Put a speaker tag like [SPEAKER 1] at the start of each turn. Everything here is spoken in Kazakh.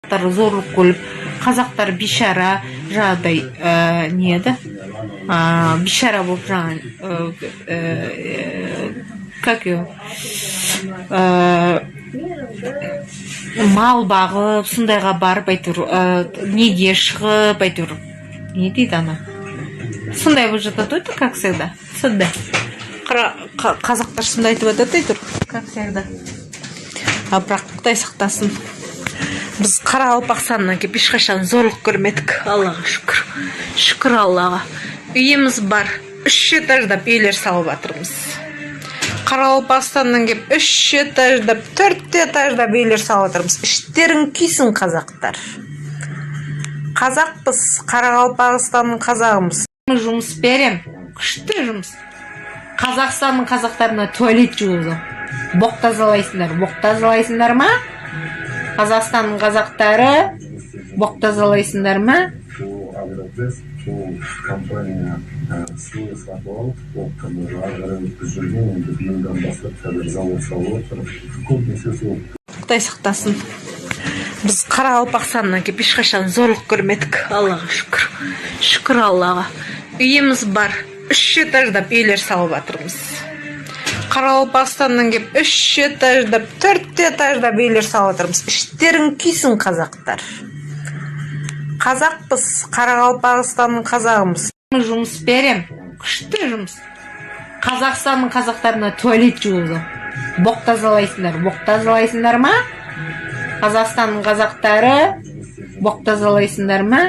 [SPEAKER 1] қазақтар зорлық көріп, қазақтар бишара жаңағыдай не еді? Бишара болып жаңа как его? Мал бағып, сондайға барып әйтеуір неге шығып әйтеуір не дейді ана? Сондай болып жатады ғой, как всегда. Сондай. Қазақтар сондай айтып жатады әйтеуір, как всегда. Бірақ Құдай сақтасын. Біз Қарақалпақстаннан келіп ешқашан зорлық көрмедік. Аллаға шүкір. Шүкір Аллаға. Үйіміз бар. 3 этаждап үйлер салып жатырмыз. Қарақалпақстаннан келіп 3 этаждап, 4 этаждап үйлер салып жатырмыз. Іштерің күйсін қазақтар. Қазақпыз, Қарақалпақстанның қазағымыз. Жұмыс берем. Күшті жұмыс. Қазақстанның қазақтарына туалет жуызы. Боқ тазалайсыңдар. Боқ тазалайсыңдар ма? Қазақстанның қазақтары боқ тазалайсыңдар ма? Құдай сақтасын. Біз Қарақалпақстаннан келіп ешқашан зорлық көрмедік. Аллаға шүкір. Шүкір Аллаға. Үйіміз бар. 3 этаждап үйлер салып жатырмыз. Қарақалпақстаннан келіп 3 этаждап, 4 этаждап үйлер салып жатырмыз. Іштерің күйсін қазақтар. Қазақпыз, Қарақалпақстанның қазағымыз. Жұмыс берем. Күшті жұмыс. Қазақстанның қазақтарына туалет жуызы. Боқ тазалайсыңдар. Боқ тазалайсыңдар ма? Қазақстанның қазақтары боқ тазалайсыңдар ма?